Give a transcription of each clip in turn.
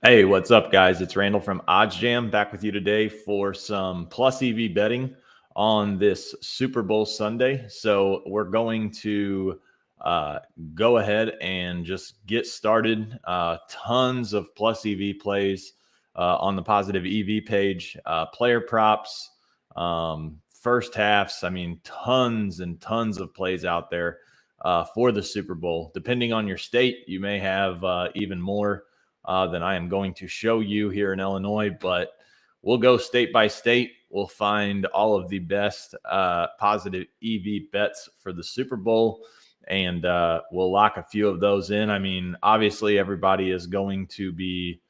Hey, what's up, guys? It's Randall from OddsJam back with you today for some plus EV betting on this Super Bowl Sunday. So we're going to go ahead and just get started. Tons of plus EV plays on the positive EV page, player props, first halves. I mean, tons and tons of plays out there for the Super Bowl. Depending on your state, you may have even more than I am going to show you here in Illinois, but we'll go state by state. We'll find all of the best positive EV bets for the Super Bowl, and we'll lock a few of those in. I mean, obviously, everybody is going to be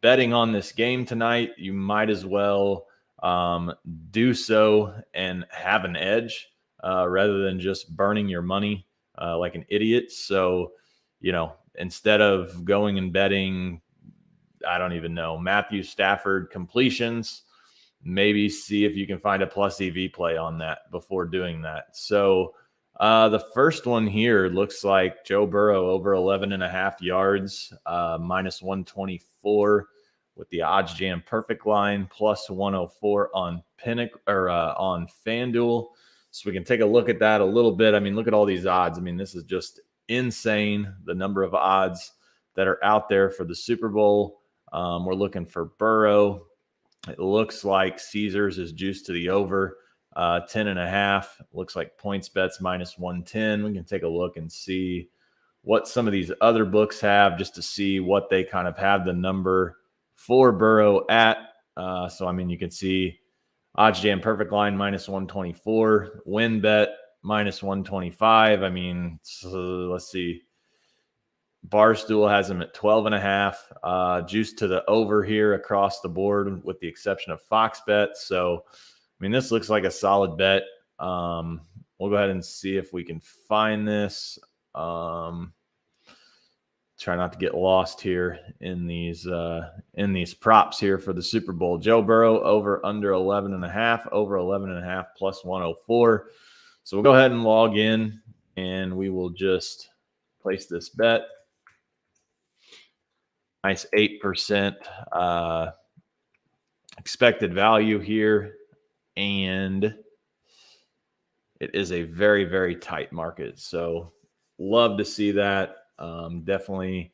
betting on this game tonight. You might as well do so and have an edge rather than just burning your money like an idiot. So, instead of going and betting, I don't even know, Matthew Stafford completions, maybe see if you can find a plus EV play on that before doing that. So the first one here looks like Joe Burrow over 11.5 yards, minus 124 with the OddsJam perfect line, plus 104 on on FanDuel. So we can take a look at that a little bit. I mean, look at all these odds. I mean, this is just insane, the number of odds that are out there for the Super Bowl. We're looking for Burrow. It looks like Caesars is juiced to the over 10.5. Looks like points bets minus 110. We can take a look and see what some of these other books have just to see what they kind of have the number for Burrow at. So, I mean, you can see OddsJam perfect line minus 124, win bet minus 125. I mean, so let's see. Barstool has him at 12.5, juice to the over here across the board with the exception of Fox Bet. So, I mean, this looks like a solid bet. We'll go ahead and see if we can find this. Try not to get lost here in these props here for the Super Bowl. Joe Burrow over under 11.5, over 11.5 plus 104. So we'll go ahead and log in and we will just place this bet. Nice 8% expected value here. And it is a very, very tight market. So love to see that. Definitely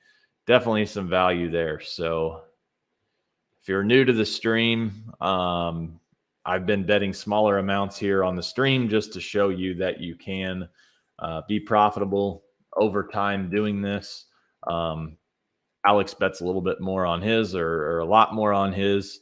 some value there. So if you're new to the stream, I've been betting smaller amounts here on the stream just to show you that you can be profitable over time doing this. Alex bets a little bit more on his or a lot more on his.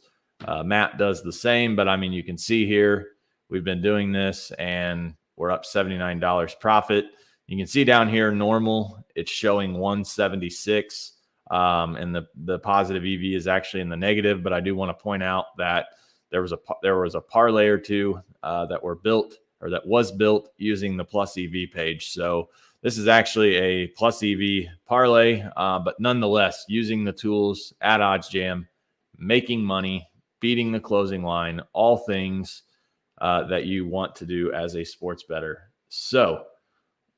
Matt does the same, but I mean, you can see here, we've been doing this and we're up $79 profit. You can see down here, normal, it's showing 176. And the positive EV is actually in the negative, but I do want to point out that there was a parlay or two that was built using the plus EV page. So this is actually a plus EV parlay, but nonetheless, using the tools at OddsJam, making money, beating the closing line, all things that you want to do as a sports bettor. So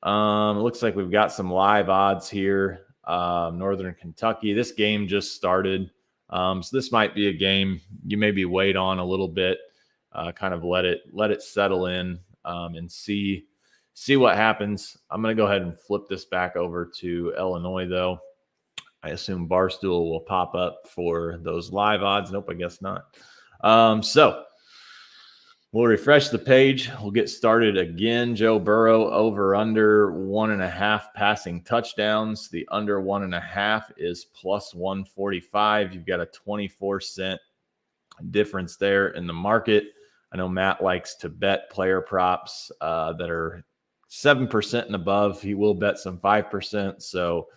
it looks like we've got some live odds here. Northern Kentucky. This game just started. So this might be a game you maybe wait on a little bit, kind of let it settle in and see what happens. I'm going to go ahead and flip this back over to Illinois, though. I assume Barstool will pop up for those live odds. Nope, I guess not. So we'll refresh the page. We'll get started again. Joe Burrow over under 1.5 passing touchdowns. The under 1.5 is plus 145. You've got a 24-cent difference there in the market. I know Matt likes to bet player props that are 7% and above. He will bet some 5%. So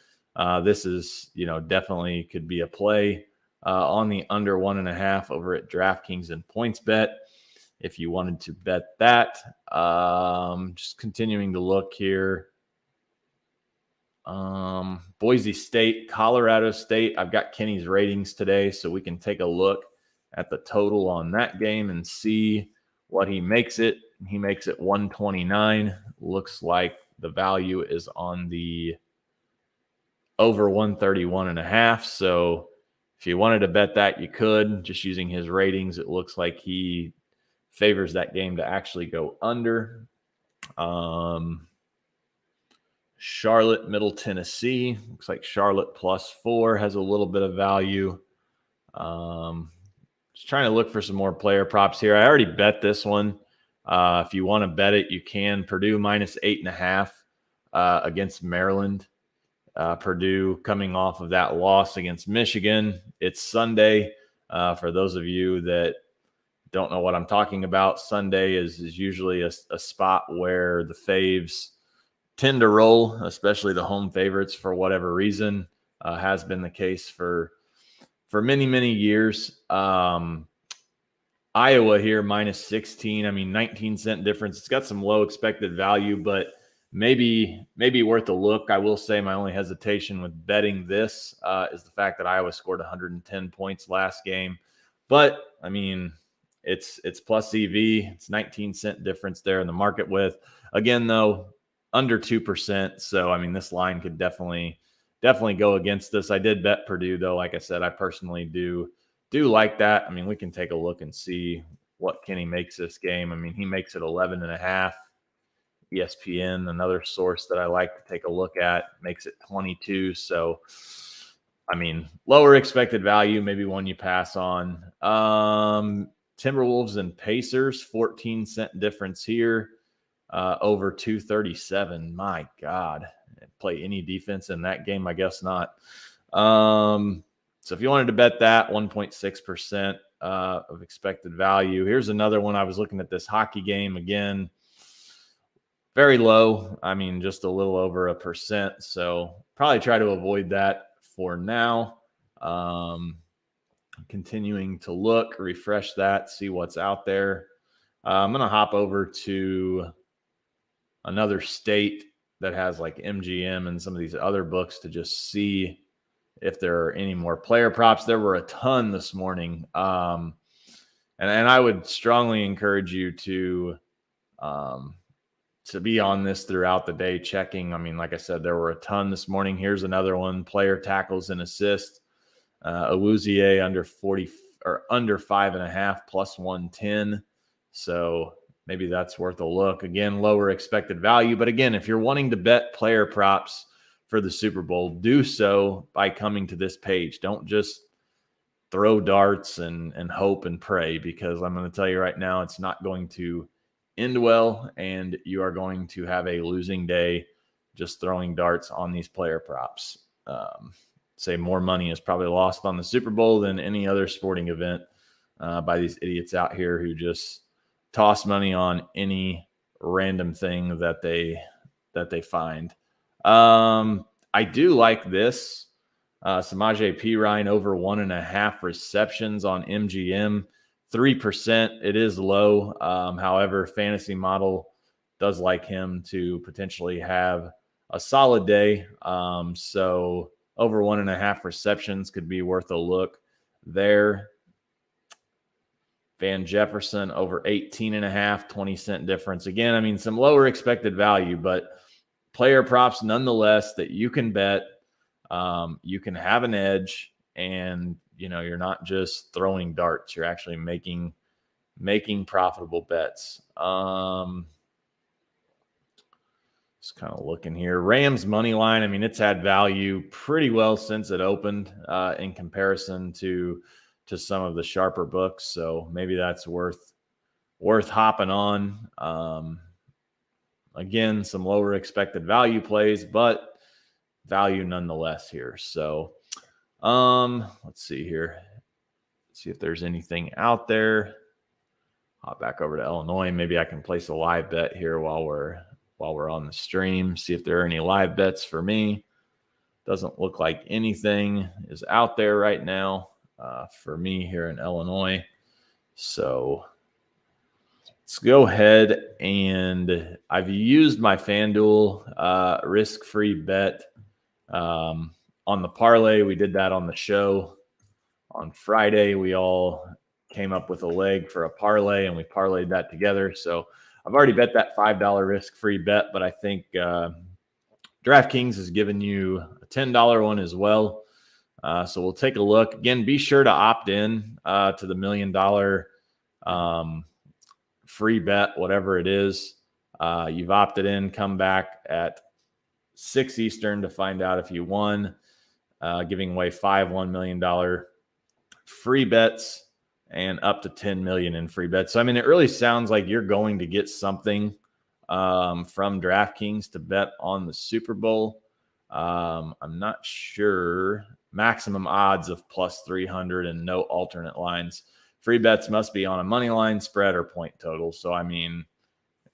this is, definitely could be a play on the under 1.5 over at DraftKings and PointsBet if you wanted to bet that. Just continuing to look here. Boise State, Colorado State. I've got Kenny's ratings today, so we can take a look at the total on that game and see what he makes it. He makes it 129. Looks like the value is on the over 131.5. So If you wanted to bet that, you could. Just using his ratings, it looks like he favors that game to actually go under. Charlotte, Middle Tennessee. Looks like Charlotte +4 has a little bit of value. Just trying to look for some more player props here. I already bet this one. If you want to bet it, you can. Purdue -8.5 against Maryland. Purdue coming off of that loss against Michigan. It's Sunday. For those of you that don't know what I'm talking about, Sunday is usually a spot where the faves tend to roll, especially the home favorites for whatever reason. Has been the case for many, many years. Iowa here -16. I mean, 19-cent difference. It's got some low expected value, but maybe worth a look. I will say my only hesitation with betting this is the fact that Iowa scored 110 points last game. But I mean, it's plus EV. It's 19-cent difference there in the market with. Again, though, under 2%. So I mean, this line could definitely go against us. I did bet Purdue, though. Like I said, I personally do like that. I mean, we can take a look and see what Kenny makes this game. I mean, he makes it 11.5. ESPN, another source that I like to take a look at, makes it 22. So, I mean, lower expected value, maybe one you pass on. Timberwolves and Pacers, 14-cent difference here, over 237. My God. Play any defense in that game? I guess not. So if you wanted to bet that, 1.6% of expected value. Here's another one. I was looking at this hockey game again. Very low. I mean, just a little over 1%. So probably try to avoid that for now. Continuing to look, refresh that, see what's out there. I'm going to hop over to another state that has like MGM and some of these other books to just see if there are any more player props. There were a ton this morning. And I would strongly encourage you to be on this throughout the day, checking. I mean, like I said, there were a ton this morning. Here's another one: player tackles and assists. Awuzie under 40 or under 5.5 +110. So maybe that's worth a look. Again, lower expected value. But again, if you're wanting to bet player props for the Super Bowl, do so by coming to this page. Don't just throw darts and hope and pray, because I'm going to tell you right now, it's not going to end well, and you are going to have a losing day just throwing darts on these player props. Say more money is probably lost on the Super Bowl than any other sporting event by these idiots out here who just toss money on any random thing that they find. I do like this. Samaje Perine over 1.5 receptions on MGM, 3%. It is low. However, fantasy model does like him to potentially have a solid day. So over 1.5 receptions could be worth a look there. Van Jefferson over 18.5, 20-cent difference. Again, I mean, some lower expected value, but player props nonetheless that you can bet. You can have an edge, and you're not just throwing darts. You're actually making profitable bets. Just kind of looking here. Rams money line. I mean, it's had value pretty well since it opened in comparison to some of the sharper books. So maybe that's worth hopping on. Again, some lower expected value plays, but value nonetheless here. So let's see here. See if there's anything out there. Hop back over to Illinois. Maybe I can place a live bet here while we're on the stream. See if there are any live bets for me. Doesn't look like anything is out there right now for me here in Illinois. So let's go ahead, and I've used my FanDuel risk-free bet on the parlay. We did that on the show on Friday. We all came up with a leg for a parlay, and we parlayed that together. So I've already bet that $5 risk-free bet, but I think DraftKings has given you a $10 one as well. So we'll take a look. Again, be sure to opt in to the $1 million free bet, whatever it is. You've opted in. Come back at 6 Eastern to find out if you won. Giving away 5 $1 million free bets and up to 10 million in free bets. So, I mean, it really sounds like you're going to get something from DraftKings to bet on the Super Bowl. I'm not sure. Maximum odds of plus 300 and no alternate lines. Free bets must be on a money line, spread, or point total. So, I mean,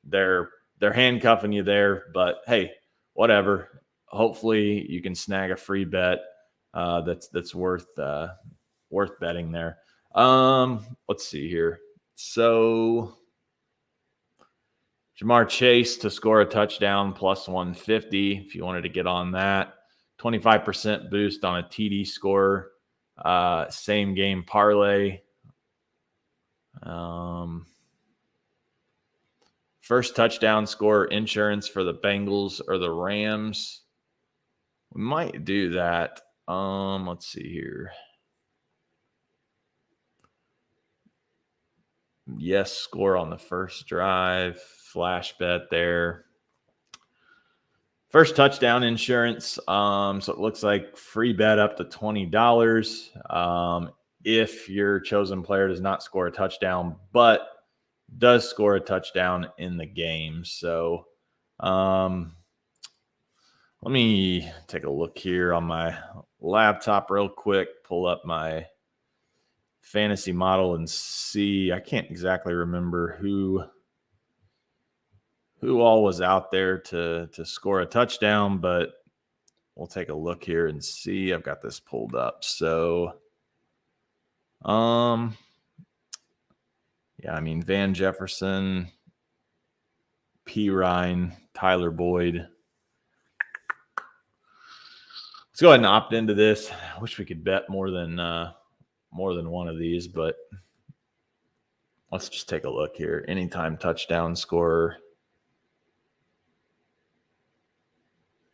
they're handcuffing you there, but hey, whatever. Hopefully you can snag a free bet that's worth betting there. Let's see here. So Jamar Chase to score a touchdown plus 150 if you wanted to get on that. 25% boost on a TD score. Same game parlay. First touchdown score insurance for the Bengals or the Rams. We might do that. Let's see here. Yes, score on the first drive. Flash bet there. First touchdown insurance. So it looks like free bet up to $20 if your chosen player does not score a touchdown, but does score a touchdown in the game. So let me take a look here on my laptop real quick, pull up my fantasy model and see. I can't exactly remember who all was out there to score a touchdown, but we'll take a look here and see. I've got this pulled up. So, yeah, I mean, Van Jefferson, P. Ryan, Tyler Boyd. Let's go ahead and opt into this. I wish we could bet more than one of these, but let's just take a look here. Anytime touchdown scorer.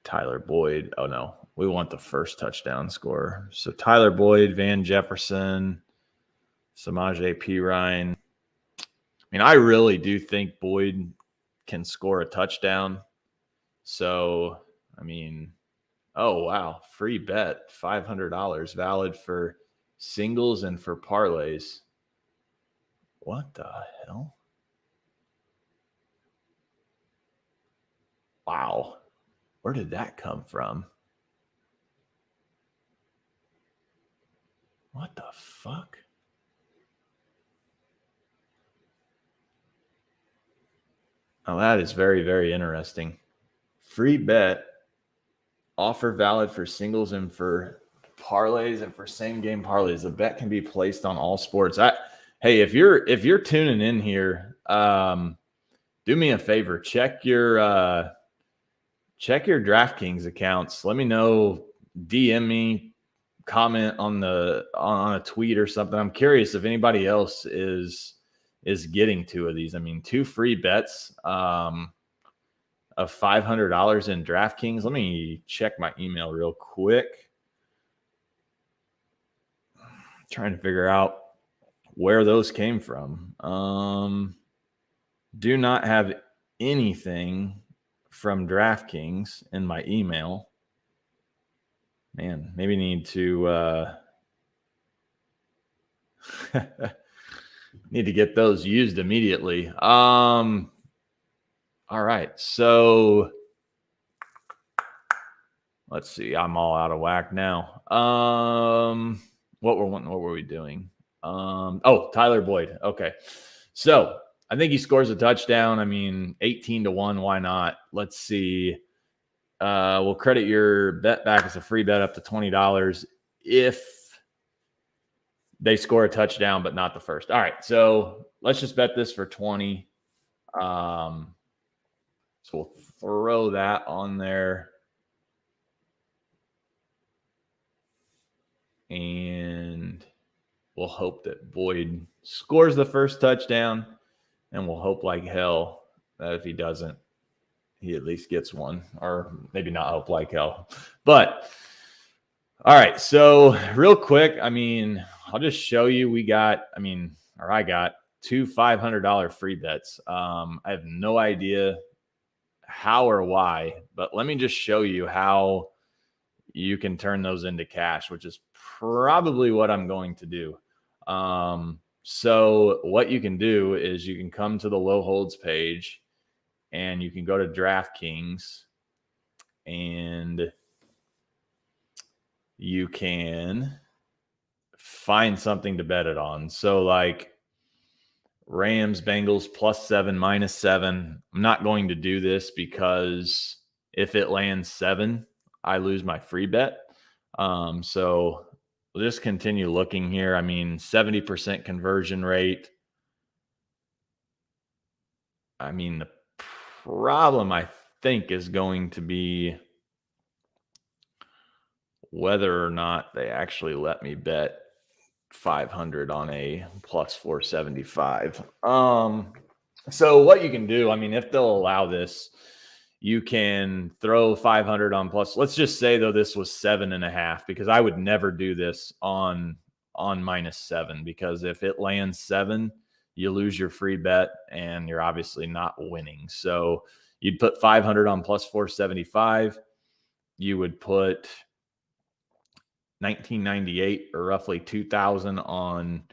Tyler Boyd. Oh, no. We want the first touchdown scorer. So Tyler Boyd, Van Jefferson, Samaje P. Ryan. I mean, I really do think Boyd can score a touchdown. So, I mean, oh, wow. Free bet, $500, valid for singles and for parlays. What the hell? Wow. Where did that come from? What the fuck? Oh, that is very, very interesting. Free bet, offer valid for singles and for parlays and for same game parlays. The bet can be placed on all sports. Hey, if you're tuning in here, do me a favor. Check your DraftKings accounts. Let me know. DM me, comment on a tweet or something. I'm curious if anybody else is getting 2 of these. I mean, 2 free bets of $500 in DraftKings. Let me check my email real quick. Trying to figure out where those came from. Do not have anything from DraftKings in my email. Man, maybe need to need to get those used immediately. All right, so let's see. I'm all out of whack now. What were we doing? Tyler Boyd. Okay, so I think he scores a touchdown. I mean, 18-1. Why not? Let's see. We'll credit your bet back as a free bet up to $20 if they score a touchdown, but not the first. All right, so let's just bet this for 20. So we'll throw that on there. And we'll hope that Boyd scores the first touchdown. And we'll hope like hell that if he doesn't, he at least gets one. Or maybe not hope like hell. But All right. So real quick, I mean, I'll just show you. I got two $500 free bets. I have no idea how or why, but let me just show you how you can turn those into cash, which is probably what I'm going to do. So what you can do is you can come to the low holds page and you can go to DraftKings and you can find something to bet it on. So like Rams, Bengals +7, -7. I'm not going to do this because if it lands 7, I lose my free bet. So we'll just continue looking here. I mean, 70% conversion rate. I mean, the problem I think is going to be whether or not they actually let me bet 500 on a +475. So what you can do, I mean, if they'll allow this, you can throw 500 on plus. Let's just say though this was 7.5, because I would never do this on -7, because if it lands 7, you lose your free bet and you're obviously not winning. So you'd put 500 on +475. You would put 1998 or roughly 2000 on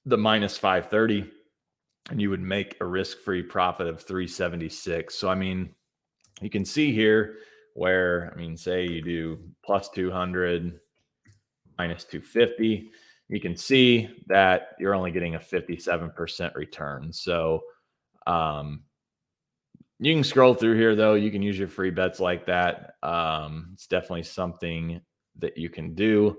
the -530, and you would make a risk-free profit of 376. So I mean, you can see here where, I mean, say you do +200, -250, you can see that you're only getting a 57% return. So you can scroll through here though. You can use your free bets like that. It's definitely something that you can do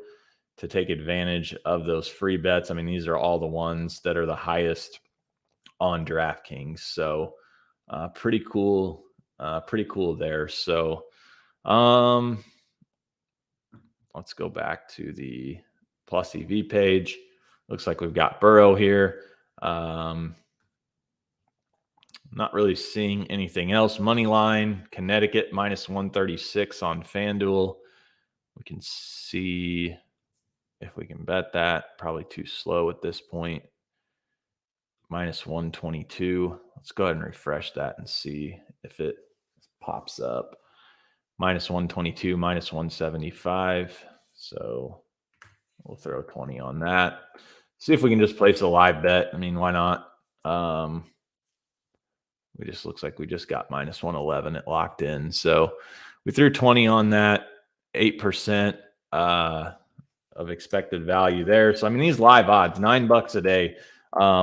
to take advantage of those free bets. I mean, these are all the ones that are the highest on DraftKings. So pretty cool there. So let's go back to the plus EV page. Looks like we've got Burrow here. Not really seeing anything else. Money line, Connecticut -136 on FanDuel. We can see if we can bet that. Probably too slow at this point. -122. Let's go ahead and refresh that and see if it pops up. -122, -175. So we'll throw 20 on that. See if we can just place a live bet. I mean, why not? We just looks like we just got -111. It locked in. So we threw 20 on that, 8% of expected value there. So I mean, these live odds, $9 a day.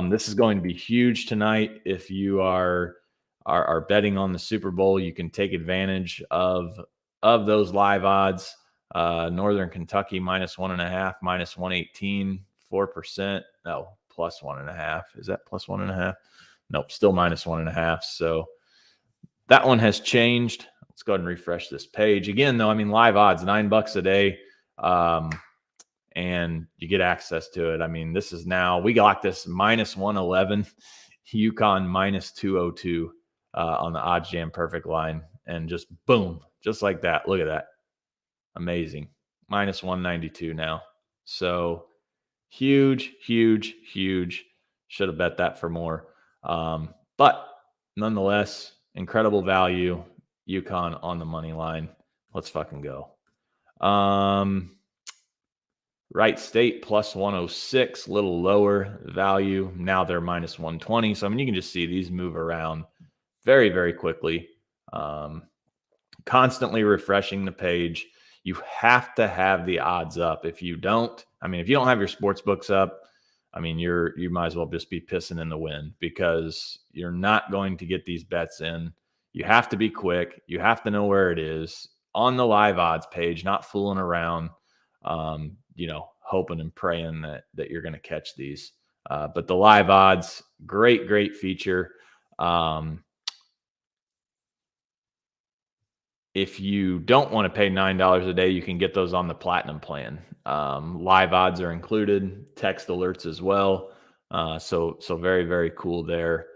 This is going to be huge tonight. If you are betting on the Super Bowl, you can take advantage of those live odds. Northern Kentucky -1.5, -118, 4%. No, +1.5. Is that +1.5? Nope, still -1.5. So that one has changed. Let's go ahead and refresh this page again. Though, I mean, live odds, $9 a day. And you get access to it. I mean, this is now, we got this -111, UConn -202 on the OddsJam perfect line. And just boom, just like that. Look at that. Amazing. -192 now. So huge, huge, huge. Should have bet that for more. But nonetheless, incredible value. UConn on the money line. Let's fucking go. Wright State +106, little lower value. Now they're -120. So I mean, you can just see these move around very, very quickly. Constantly refreshing the page. You have to have the odds up. If you don't, I mean, if you don't have your sports books up, I mean, you might as well just be pissing in the wind, because you're not going to get these bets in. You have to be quick. You have to know where it is on the live odds page, not fooling around, hoping and praying that you're going to catch these. But the live odds, great feature. If you don't want to pay $9 a day, you can get those on the platinum plan. Live odds are included, text alerts as well. So very, very cool there.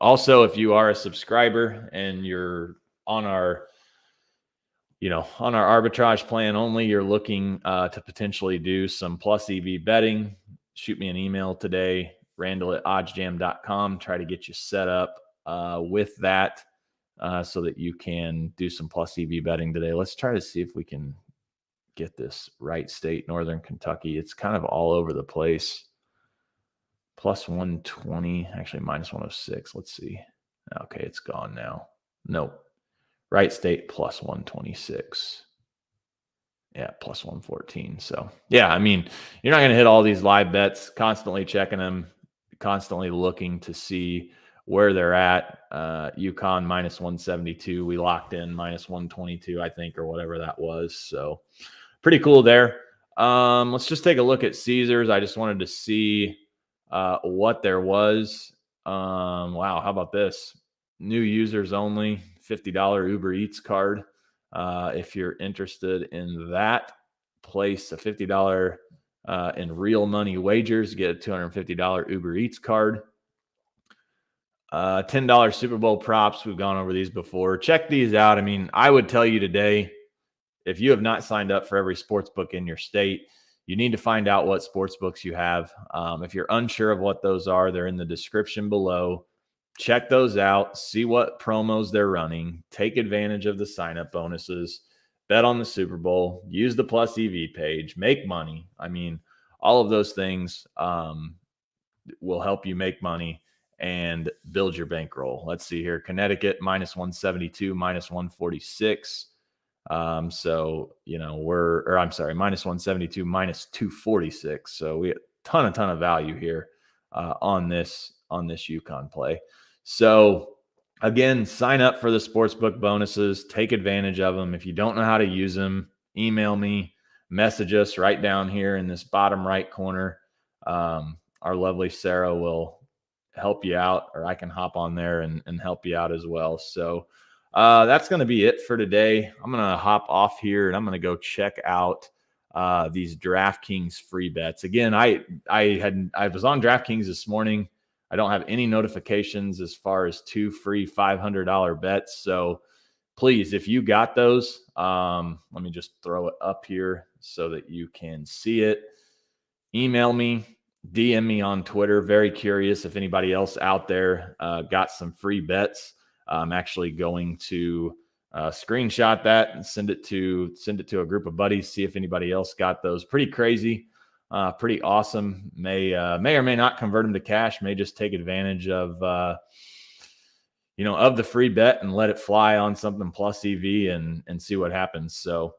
Also, if you are a subscriber and you're on our on our arbitrage plan only, you're looking to potentially do some plus EV betting, shoot me an email today, Randall@oddsjam.com. Try to get you set up with that so that you can do some plus EV betting today. Let's try to see if we can get this right state, Northern Kentucky. It's kind of all over the place. Plus 120, actually minus 106. Let's see. Okay, it's gone now. Nope. Right state plus 126. Yeah, plus 114. So, yeah, I mean, you're not going to hit all these live bets, constantly checking them, constantly looking to see where they're at. UConn minus 172. We locked in minus 122, I think, or whatever that was. So, pretty cool there. Let's just take a look at Caesars. I just wanted to see what there was. Wow, how about this? New users only, $50 Uber Eats card. If you're interested in that, place a $50 in real money wagers, get a $250 Uber Eats card. $10 Super Bowl props. We've gone over these before. Check these out. I mean, I would tell you today, if you have not signed up for every sports book in your state, you need to find out what sports books you have. If you're unsure of what those are, they're in the description below. Check those out, see what promos they're running, take advantage of the sign-up bonuses, bet on the Super Bowl, use the Plus EV page, make money. I mean, all of those things will help you make money and build your bankroll. Let's see here. Connecticut, minus 172, minus 146. So, minus 172, minus 246. So we have a ton of value here on this UConn play. So again, sign up for the sportsbook bonuses, take advantage of them. If you don't know how to use them, email me, message us right down here in this bottom right corner. Our lovely Sarah will help you out, or I can hop on there and help you out as well. So that's going to be it for today. I'm going to hop off here and I'm going to go check out these DraftKings free bets. Again, I was on DraftKings this morning. I don't have any notifications as far as 2 free $500 bets. So please, if you got those, let me just throw it up here so that you can see it. Email me, DM me on Twitter. Very curious if anybody else out there got some free bets. I'm actually going to screenshot that and send it to a group of buddies, see if anybody else got those. Pretty crazy, pretty awesome. May or may not convert them to cash, may just take advantage of of the free bet and let it fly on something plus EV and see what happens. So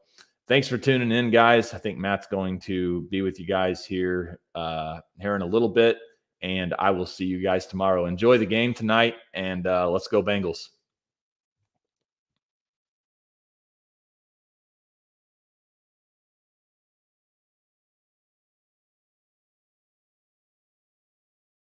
thanks for tuning in, guys. I think Matt's going to be with you guys here in a little bit, and I will see you guys tomorrow. Enjoy the game tonight, and let's go Bengals.